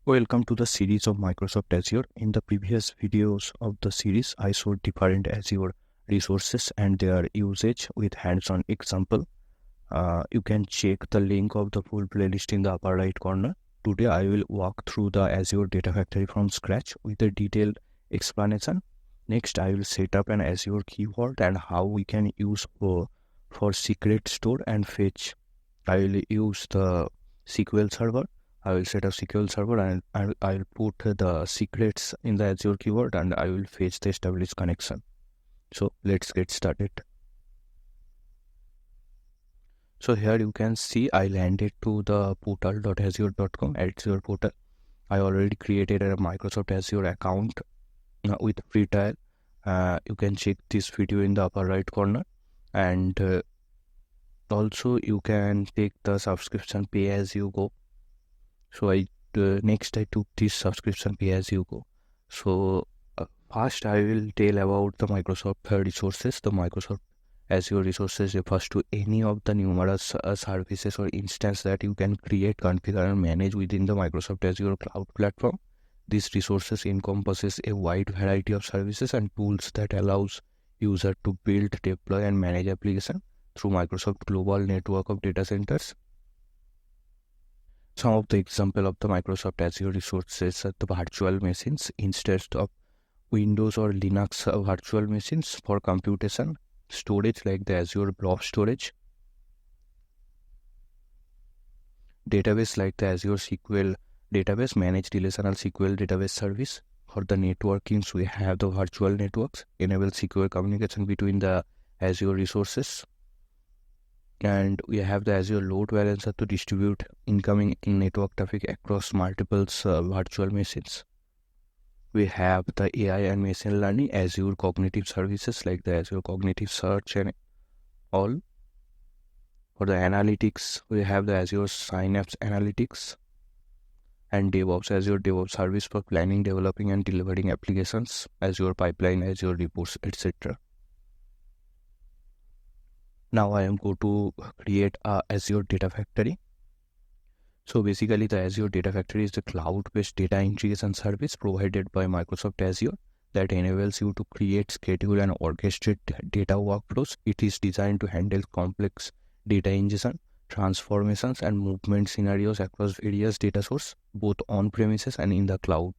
Welcome to the series of Microsoft Azure. In the previous videos of the series, I showed different Azure resources and their usage with hands-on example. You can check the link of the full playlist in the upper right corner. Today, I will walk through the Azure Data Factory from scratch with a detailed explanation. Next, I will set up an Azure Key Vault and how we can use for secret store and fetch. I will use the SQL server. I will set up SQL server and I'll put the secrets in the Azure keyword and I will fetch the established connection. So let's get started. So here you can see I landed to the portal.azure.com, Azure portal. I already created a Microsoft Azure account with free trial. You can check this video in the upper right corner, and also you can take the subscription pay as you go. So next I took this subscription pay as you go. So first I will tell about the Microsoft resources. The Microsoft Azure resources refers to any of the numerous services or instances that you can create, configure and manage within the Microsoft Azure cloud platform. These resources encompasses a wide variety of services and tools that allows user to build, deploy and manage application through Microsoft global network of data centers. Some of the example of the Microsoft Azure resources are the virtual machines instead of Windows or Linux virtual machines for computation, storage like the Azure Blob Storage, database like the Azure SQL Database, Managed Relational SQL Database Service. For the networkings, we have the virtual networks, enable secure communication between the Azure resources. And we have the Azure Load Balancer to distribute incoming network traffic across multiple virtual machines. We have the AI and machine learning, Azure Cognitive Services like the Azure Cognitive Search and all. For the analytics, we have the Azure Synapse Analytics and DevOps, Azure DevOps Service for planning, developing and delivering applications, Azure Pipeline, Azure Reports, etc. Now I am going to create a Azure Data Factory. So basically the Azure Data Factory is the cloud-based data integration service provided by Microsoft Azure that enables you to create, schedule and orchestrate data workflows. It is designed to handle complex data ingestion, transformations and movement scenarios across various data sources, both on-premises and in the cloud.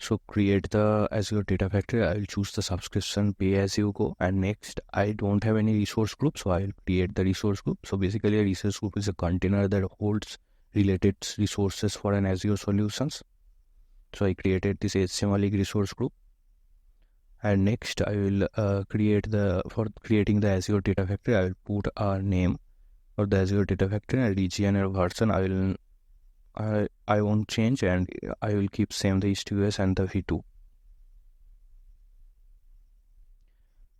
So create the Azure Data Factory. I will choose the subscription pay as you go, and next I don't have any resource group, so I will create the resource group. So basically a resource group is a container that holds related resources for an Azure solutions. So I created this HTML resource group, and next I will for creating the Azure Data Factory, I will put a name for the Azure Data Factory and region or version. I won't change, and I will keep same the East2S and the V2.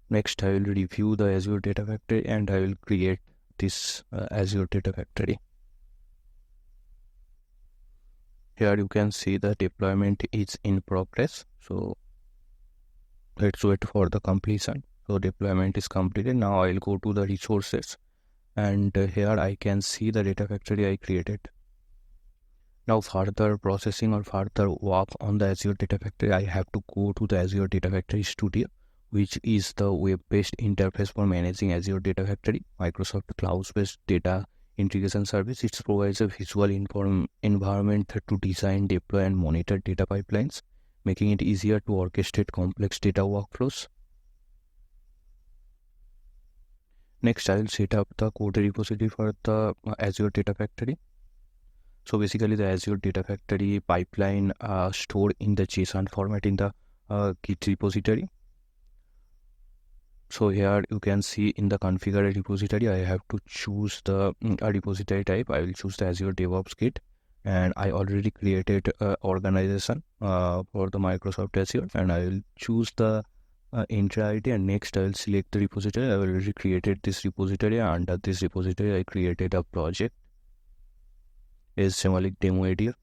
Next, I will review the Azure Data Factory and I will create this Azure Data Factory. Here you can see the deployment is in progress. So let's wait for the completion. So deployment is completed. Now I will go to the resources, and here I can see the data factory I created. Now further processing or further work on the Azure Data Factory, I have to go to the Azure Data Factory Studio, which is the web-based interface for managing Azure Data Factory, Microsoft cloud-based data integration service. It provides a visual environment to design, deploy and monitor data pipelines, making it easier to orchestrate complex data workflows. Next, I will set up the code repository for the Azure Data Factory. So basically the Azure Data Factory pipeline stored in the JSON format in the Git repository. So here you can see in the configure repository, I have to choose the repository type. I will choose the Azure DevOps Kit, and I already created organization for the Microsoft Azure, and I will choose the entry ID, and next I will select the repository. I already created this repository, and under this repository I created a project is Semalic Demo ADF,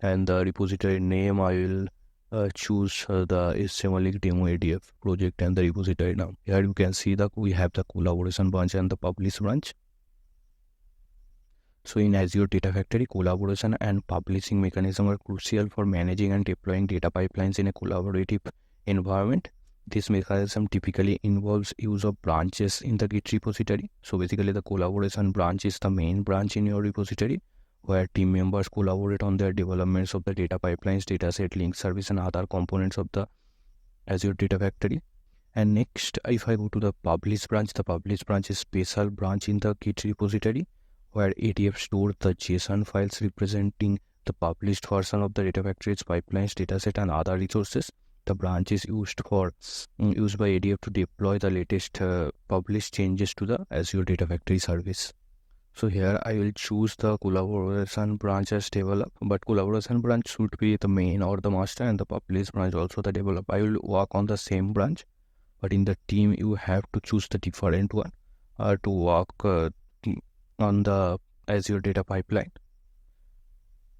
and the repository name I will choose the Semalic Demo ADF project and the repository now. Here you can see that we have the collaboration branch and the publish branch. So in Azure Data Factory, collaboration and publishing mechanism are crucial for managing and deploying data pipelines in a collaborative environment. This mechanism typically involves use of branches in the Git repository. So basically the collaboration branch is the main branch in your repository where team members collaborate on their developments of the data pipelines, dataset, link service and other components of the Azure Data Factory. And next, if I go to the publish branch, the publish branch is special branch in the Git repository where ADF stores the JSON files representing the published version of the data factory's pipelines, dataset, and other resources. The branch is used by ADF to deploy the latest published changes to the Azure Data Factory service. So here I will choose the collaboration branch as develop, but collaboration branch should be the main or the master, and the publish branch also the develop. I will work on the same branch, but in the team you have to choose the different one to work on the Azure data pipeline.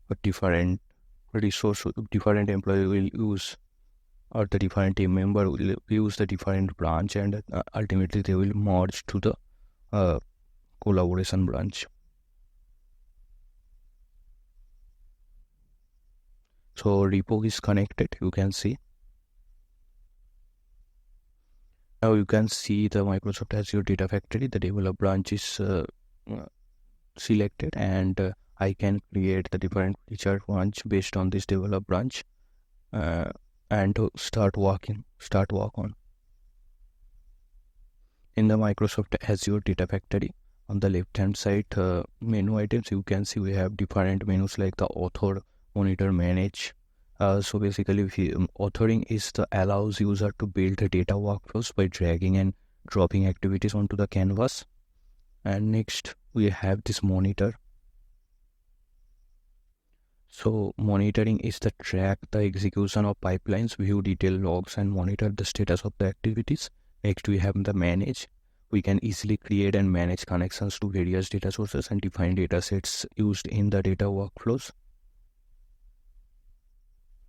But different resource, different employee will use, or the different team member will use the different branch, and ultimately they will merge to the collaboration branch. So repo is connected, you can see. Now you can see the Microsoft Azure Data Factory, the develop branch is selected, and I can create the different feature branch based on this develop branch and to start work on. In the Microsoft Azure Data Factory, on the left hand side menu items, you can see we have different menus like the author, monitor, manage. So basically authoring is the allows user to build the data workflows by dragging and dropping activities onto the canvas. And next we have this monitor. So monitoring is the track the execution of pipelines, view detail logs and monitor the status of the activities. Next we have the manage. We can easily create and manage connections to various data sources and define data sets used in the data workflows.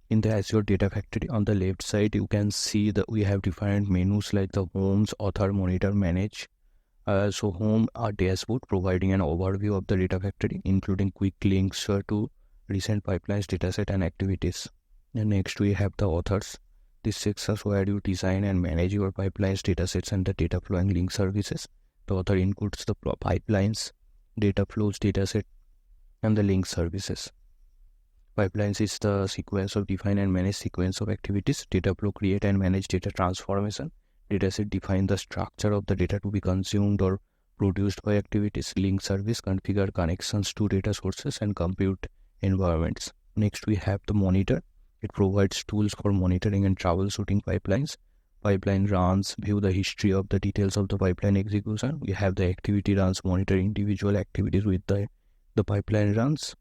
In the Azure Data Factory, on the left side, you can see that we have different menus like the homes, author, monitor, manage. So home are dashboard providing an overview of the data factory, including quick links to recent pipelines, dataset and activities. And next we have the authors. This sections where you design and manage your pipelines, datasets and the data flowing link services. The author includes the pipelines, data flows, dataset and the link services. Pipelines is the sequence of define and manage sequence of activities. Data flow create and manage data transformation. Dataset define the structure of the data to be consumed or produced by activities. Link service configure connections to data sources and compute environments. Next we have the monitor. It provides tools for monitoring and troubleshooting pipelines. Pipeline runs view the history of the details of the pipeline execution. We have the activity runs monitor individual activities with the pipeline runs.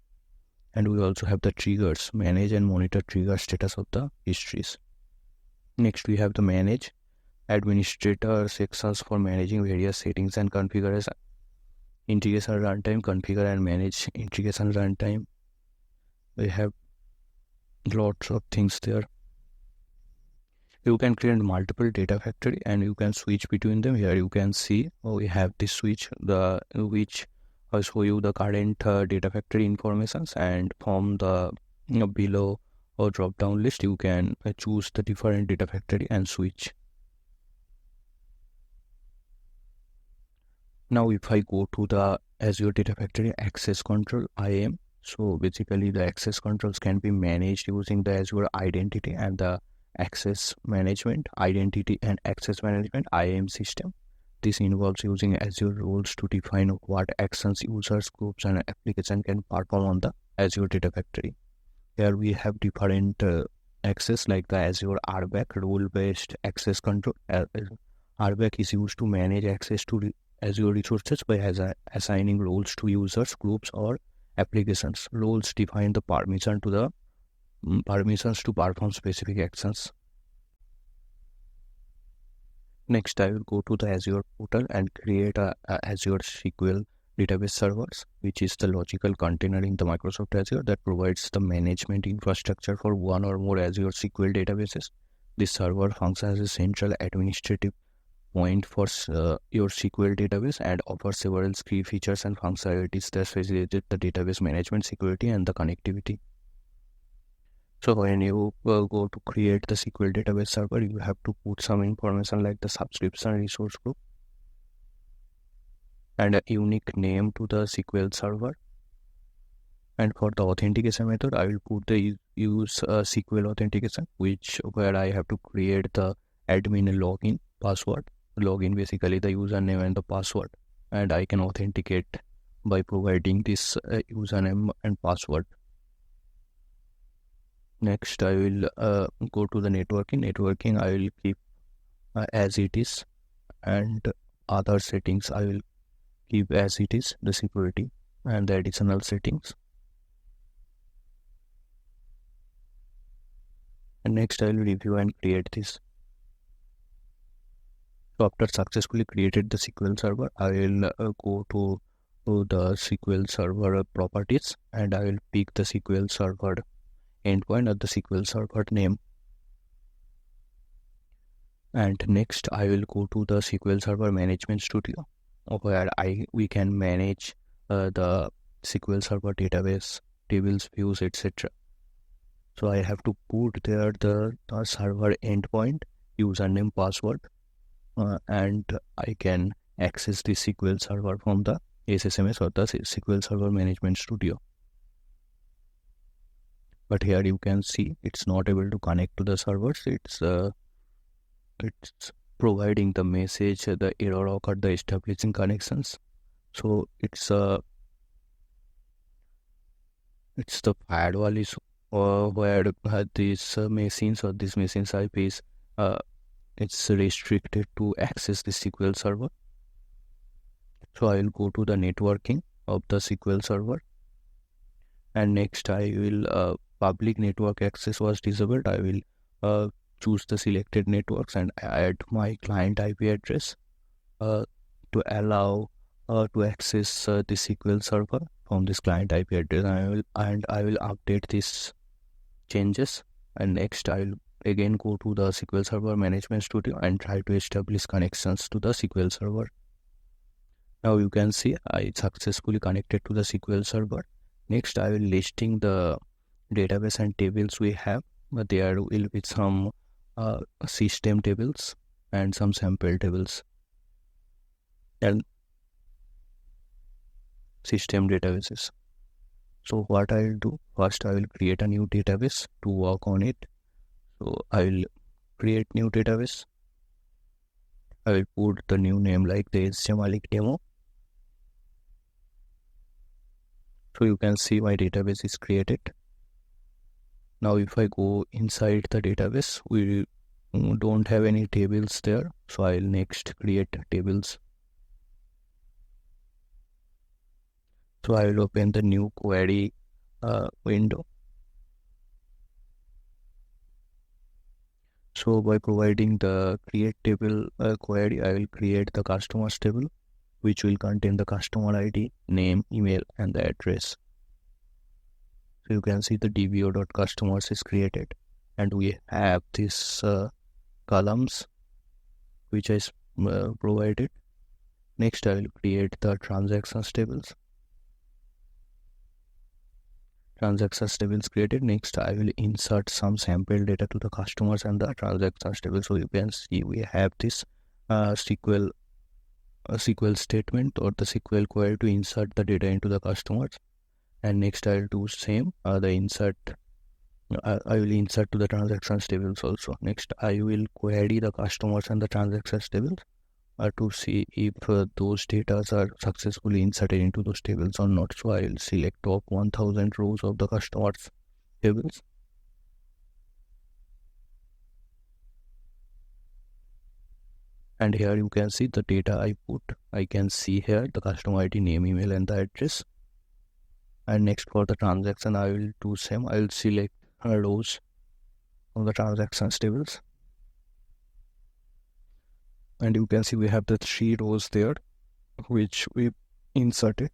And we also have the triggers, manage and monitor trigger status of the histories. Next we have the manage, administrator sections for managing various settings and configuration. Integration runtime, configure and manage integration runtime. We have lots of things there. You can create multiple data factory and you can switch between them. Here you can see we have this switch, which show you the current data factory informations, and from the below or drop down list you can choose the different data factory and switch. Now if I go to the Azure Data Factory access control IAM, so basically the access controls can be managed using the Azure identity and the access management, identity and access management IAM system. This involves using Azure roles to define what actions users, groups and applications can perform on the Azure Data Factory. Here we have different access like the Azure RBAC, role-based access control. RBAC is used to manage access to Azure resources by assigning roles to users, groups or applications. Roles define the permissions to perform specific actions. Next, I will go to the Azure portal and create a Azure SQL database servers, which is the logical container in the Microsoft Azure that provides the management infrastructure for one or more Azure SQL databases. This server functions as a central administrative point for your SQL database and offers several key features and functionalities that facilitate the database management, security, and the connectivity. So when you go to create the SQL database server, you have to put some information like the subscription resource group and a unique name to the SQL server. And for the authentication method, I will put the use SQL authentication, where I have to create the admin login password. Login basically the username and the password, and I can authenticate by providing this username and password. Next, I will go to the networking. Networking I will keep as it is, and other settings I will keep as it is, the security and the additional settings. And next I will review and create this. So after successfully created the SQL server, I will go to the SQL server properties, and I will pick the SQL server endpoint or the SQL server name. And next I will go to the SQL Server Management Studio, where we can manage the SQL Server database, tables, views, etc. So I have to put there the server endpoint, username, password, and I can access the SQL Server from the SSMS or the SQL Server Management Studio. But here you can see it's not able to connect to the servers. It's providing the message, the error occurred, the establishing connections. So it's the firewall issue, where these machines or these machines IPs, it's restricted to access the SQL server. So I will go to the networking of the SQL server, and next I will public network access was disabled. I will choose the selected networks and add my client IP address to allow to access the SQL server from this client IP address. I will update these changes, and next I will again go to the SQL Server Management Studio and try to establish connections to the SQL server. Now you can see I successfully connected to the SQL server. Next I will listing the database and tables we have, but there will be some system tables and some sample tables and system databases. So what I will do, first I will create a new database to work on it. So I will create new database. I will put the new name like the HTML demo. So you can see my database is created. Now if I go inside the database, we don't have any tables there. So I will next create tables. So I will open the new query window. So by providing the create table query, I will create the customers table, which will contain the customer ID, name, email, and the address. So you can see the dbo.customers is created, and we have these columns which is provided. Next I will create the transactions tables. Transactions tables created. Next I will insert some sample data to the customers and the transactions table. So you can see we have this SQL statement or the SQL query to insert the data into the customers. And next I will do same the insert. I will insert to the transactions tables also. Next I will query the customers and the transactions tables to see if those data are successfully inserted into those tables or not. So I will select top 1000 rows of the customers tables. And here you can see the data I put. I can see here the customer ID, name, email, and the address. And next for the transaction, I will do same. I will select rows of the transactions tables. And you can see we have the 3 rows there, which we inserted.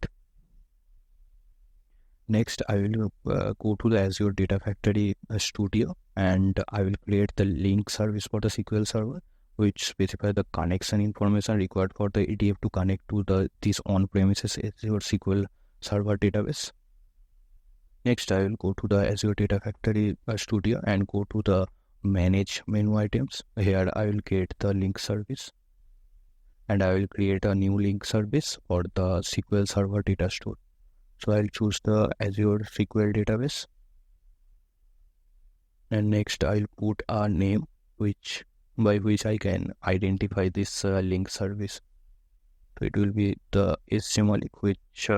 Next, I will go to the Azure Data Factory studio, and I will create the link service for the SQL server, which specify the connection information required for the ADF to connect to this on-premises Azure SQL Server database. Next, I will go to the Azure Data Factory Studio and go to the Manage menu items. Here I will get the link service, and I will create a new link service for the SQL Server data store. So I'll choose the Azure SQL database, and next I'll put a name by which I can identify this link service. So it will be the HTML which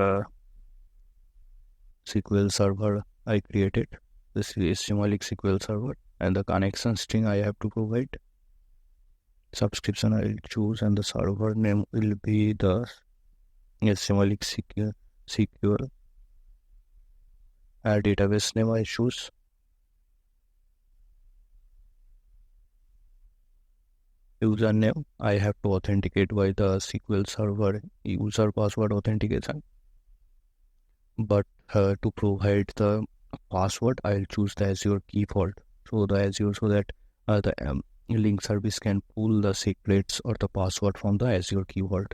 SQL server I created. This is HTML SQL server, and the connection string I have to provide. Subscription I will choose, and the server name will be the HTML SQL. Database name I choose. Username I have to authenticate by the SQL server user password authentication. But to provide the password, I'll choose the Azure Key Vault. So that the link service can pull the secrets or the password from the Azure Key Vault.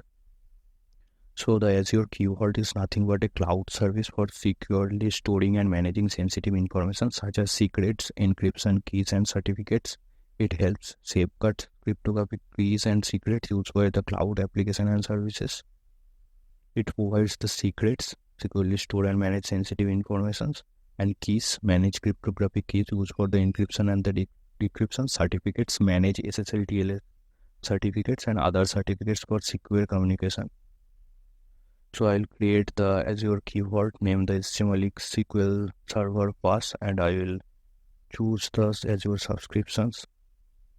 So the Azure Key Vault is nothing but a cloud service for securely storing and managing sensitive information such as secrets, encryption, keys, and certificates. It helps safeguard cryptographic keys and secrets used by the cloud application and services. It provides the secrets, securely store and manage sensitive information, and keys, manage cryptographic keys used for the encryption and the decryption. Certificates, manage SSL/TLS certificates and other certificates for secure communication. So I'll create the Azure Key Vault, name the HTML SQL Server pass, and I will choose the Azure subscriptions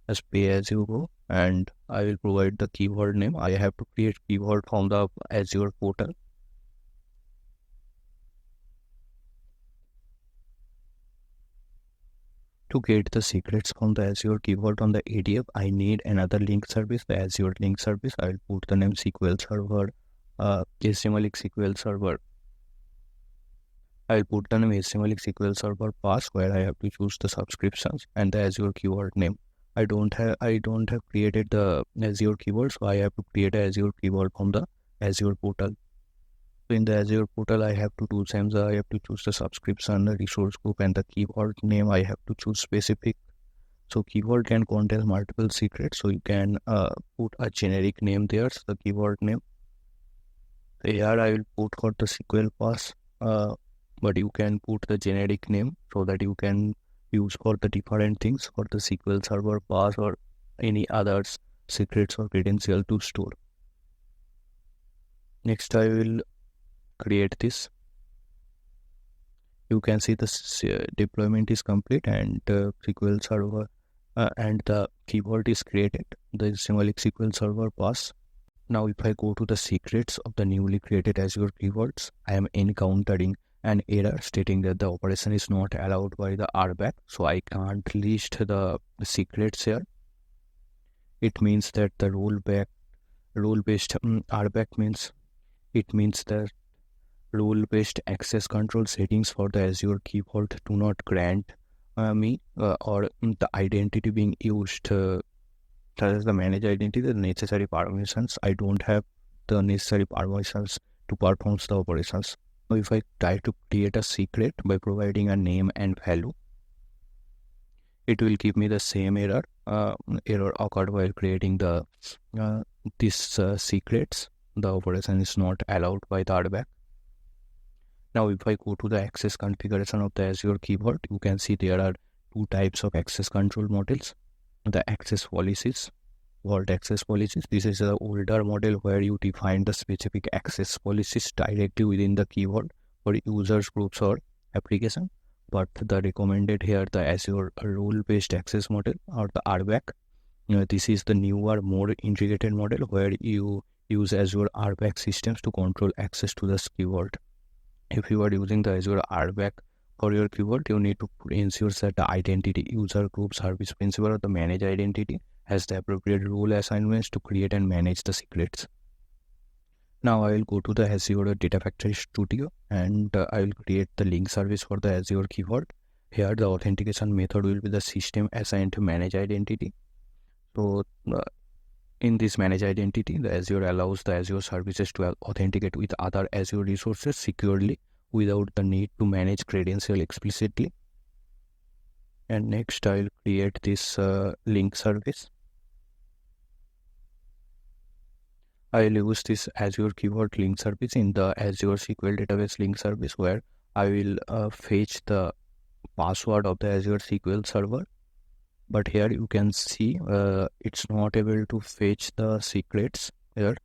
as pay as you go, and I will provide the Key Vault name. I have to create Key Vault from the Azure portal. To get the secrets from the Azure Key Vault on the ADF, I need another link service, the Azure link service. I will put the name SQL Server, HTML SQL Server. I will put the name HTML SQL Server pass, where I have to choose the subscriptions and the Azure Key Vault name. I don't have created the Azure Key Vault, so I have to create a Azure Key Vault from the Azure portal. So in the Azure portal, I have to do same. I have to choose the subscription, the resource group, and the Key Vault name. I have to choose specific. So Key Vault can contain multiple secrets, so you can put a generic name there. So the Key Vault name. So here I will put for the SQL pass, but you can put the generic name so that you can use for the different things, for the SQL Server pass or any others secrets or credential to store. Next, I will create this. You can see the deployment is complete, and SQL Server and the Key Vault is created. The HTML SQL Server pass. Now, if I go to the secrets of the newly created Azure Key Vaults, I am encountering an error stating that the operation is not allowed by the RBAC, so I can't list the secrets here. It means that the role-based RBAC means that role-based access control settings for the Azure Key Vault do not grant me or the identity being used, such as the managed identity, the necessary permissions. I don't have the necessary permissions to perform the operations. Now, if I try to create a secret by providing a name and value, it will give me the same error. Error occurred while creating the secrets. The operation is not allowed by the RBAC. Now, if I go to the access configuration of the Azure Key Vault, you can see there are two types of access control models. The access policies, Vault access policies. This is the older model where you define the specific access policies directly within the Key Vault for users, groups, or application. But the recommended here, the Azure role-based access model or the RBAC. This is the newer, more integrated model where you use Azure RBAC systems to control access to the Key Vault. If you are using the Azure RBAC for your Key Vault, you need to ensure that the identity, user, group, service principal, or the managed identity has the appropriate role assignments to create and manage the secrets. Now I will go to the Azure Data Factory Studio, and I will create the link service for the Azure Key Vault. Here the authentication method will be the system assigned to manage identity. So in this manage identity, the Azure allows the Azure services to authenticate with other Azure resources securely without the need to manage credential explicitly. And next I'll create this link service. I'll use this Azure Key Vault link service in the Azure SQL database link service, where I will fetch the password of the Azure SQL server. But here you can see it's not able to fetch the secrets here.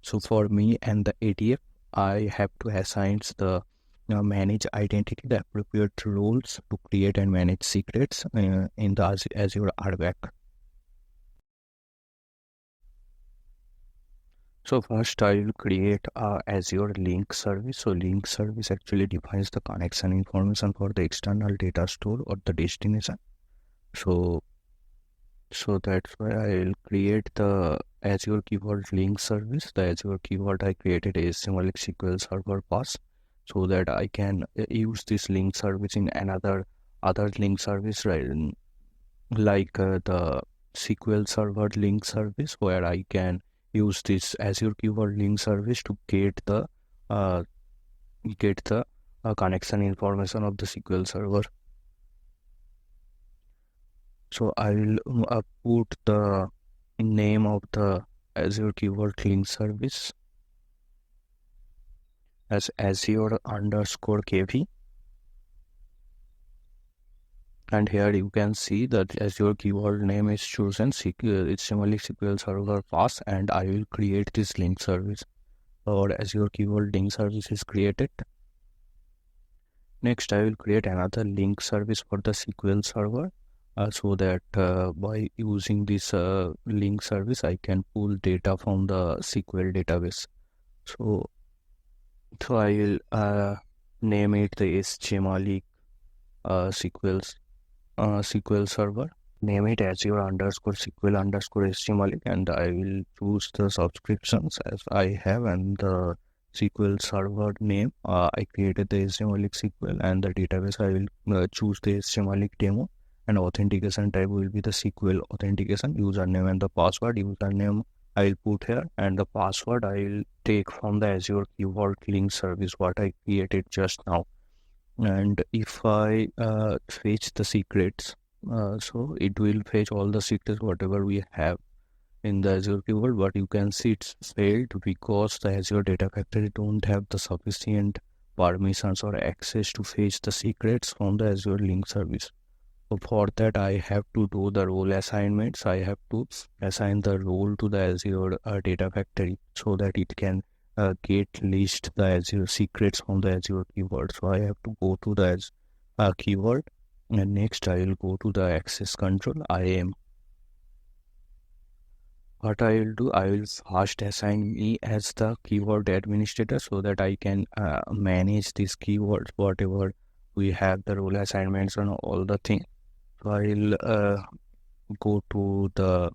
So for me and the ADF, I have to assign the manage identity, the appropriate roles to create and manage secrets in the Azure RBAC. So first I will create a Azure link service. So link service actually defines the connection information for the external data store or the destination. So that's why I will create the Azure Key Vault link service. The Azure Key Vault I created is symbolic SQL Server pass, so that I can use this link service in other link service, right? Like the SQL Server link service, where I can use this Azure Key Vault link service to get the connection information of the SQL Server. So I will put the name of the Azure Key Vault link service as Azure_KV. And here you can see that Azure Key Vault name is chosen. It's symbolic SQL Server pass, and I will create this link service. Or Azure Key Vault link service is created. Next, I will create another link service for the SQL Server. So that by using this link service, I can pull data from the SQL database. So I will name it the HTML SQL Server. Name it Azure_SQL_HTML, and I will choose the subscriptions as I have, and the SQL Server name I created the HTML SQL, and the database I will choose the HTML demo. And authentication type will be the SQL authentication. Username and the password. Username I will put here, and the password I will take from the Azure Key Vault link service what I created just now. And if I fetch the secrets, so it will fetch all the secrets whatever we have in the Azure Key Vault, but you can see it's failed because the Azure Data Factory don't have the sufficient permissions or access to fetch the secrets from the Azure link service. So for that, I have to do the role assignments. I have to assign the role to the Azure Data Factory so that it can get list the Azure secrets from the Azure Key Vault. So I have to go to the Key Vault, and next I will go to the access control IAM. What I will do, I will first assign me as the Key Vault administrator so that I can manage this Key Vault, whatever we have the role assignments and all the things. So I will go to the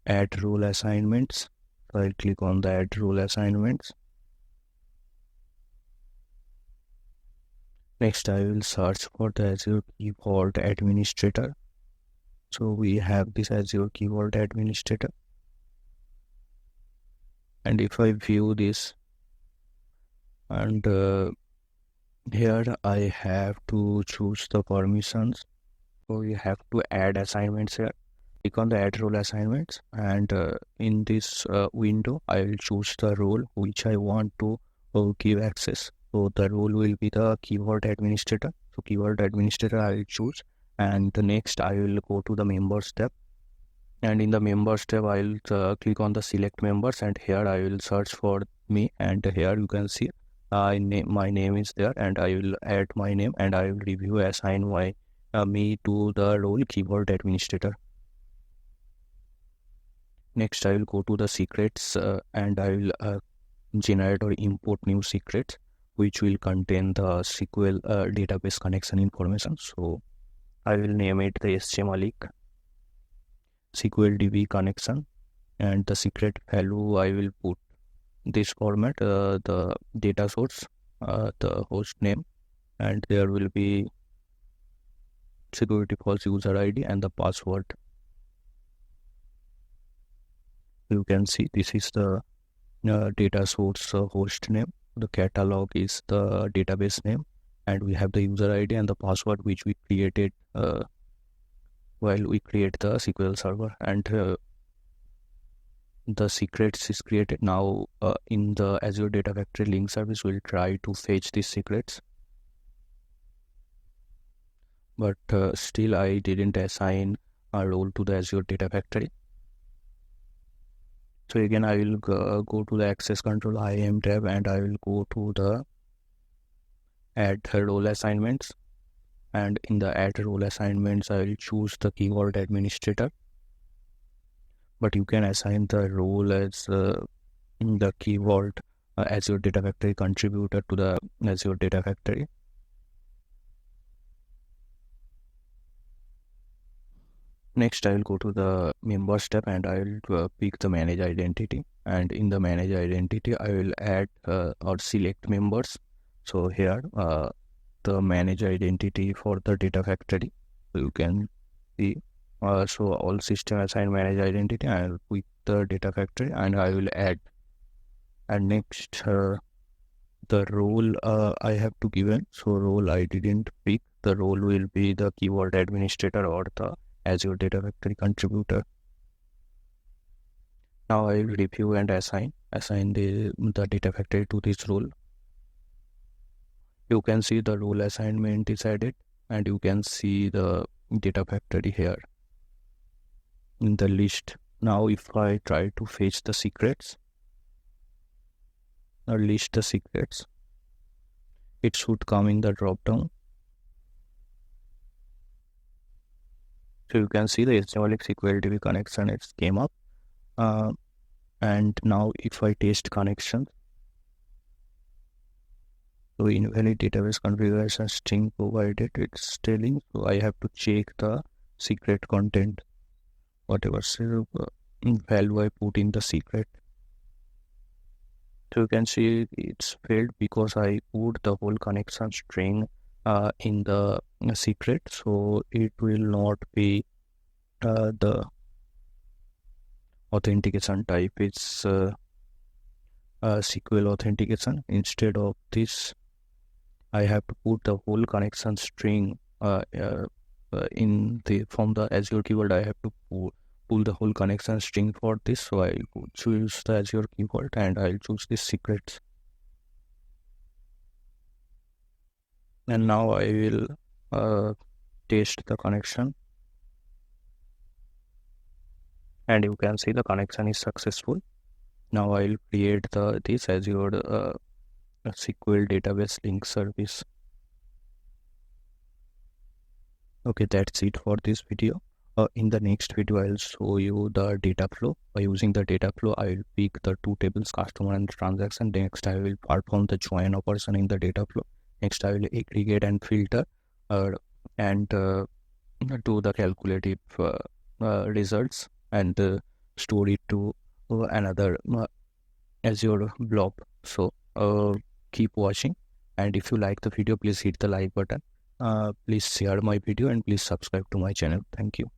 add role assignments. So I'll click on the add role assignments. Next, I will search for the Azure Key Vault administrator. So we have this Azure Key Vault administrator. And if I view this, and here I have to choose the permissions. So you have to add assignments here. Click on the add role assignments, and in this window I will choose the role which I want to give access. So the role will be the Key Vault administrator. So Key Vault administrator I will choose, and the next I will go to the members tab, and in the members tab I will click on the select members, and here I will search for me, and here you can see my name is there, and I will add my name, and I will review assign my me to the role Key Vault administrator. Next, I will go to the secrets and I will generate or import new secrets which will contain the SQL database connection information. So I will name it the HTML SQL DB connection, and the secret value I will put this format, the data source, the host name, and there will be security false user ID and the password. You can see this is the data source host name. The catalog is the database name, and we have the user ID and the password which we created while we create the SQL server, and the secrets is created. Now in the Azure Data Factory link service, we'll try to fetch these secrets, but still I didn't assign a role to the Azure Data Factory. So again, I will go to the access control IAM tab, and I will go to the add role assignments, and in the add role assignments I will choose the Key Vault administrator, but you can assign the role as the Key Vault Azure Data Factory contributor to the Azure Data Factory. Next, I will go to the members tab, and I will pick the manage identity, and in the manage identity I will add or select members. So here the manage identity for the data factory, so you can see so all system assign manage identity, I will pick the data factory and I will add. And next the role I have to given, so role I didn't pick. The role will be the Key Vault administrator or the Azure Data Factory contributor. Now I will review and assign the data factory to this role. You can see the role assignment is added, and you can see the data factory here in the list. Now if I try to fetch the secrets or list the secrets, it should come in the drop down. So you can see the HTML SQL DB connection, it came up. And now if I test connections, so invalid database configuration string provided, it's telling, so I have to check the secret content, whatever value I put in the secret. So you can see it's failed because I put the whole connection string in the secret, so it will not be the authentication type. It's SQL authentication. Instead of this, I have to put the whole connection string in the from the Azure Key Vault. I have to pull the whole connection string for this. So I will choose the Azure Key Vault and I'll choose this secrets. And now I will test the connection, and you can see the connection is successful. Now I will create this Azure SQL database link service. Okay, that's it for this video. In the next video, I'll show you the data flow. By using the data flow, I will pick the two tables, customer and transaction. Next, I will perform the join operation in the data flow. Next, I will aggregate and filter and do the calculative results and store it to another Azure blob. So keep watching, and if you like the video, please hit the like button. Please share my video and please subscribe to my channel. Thank you.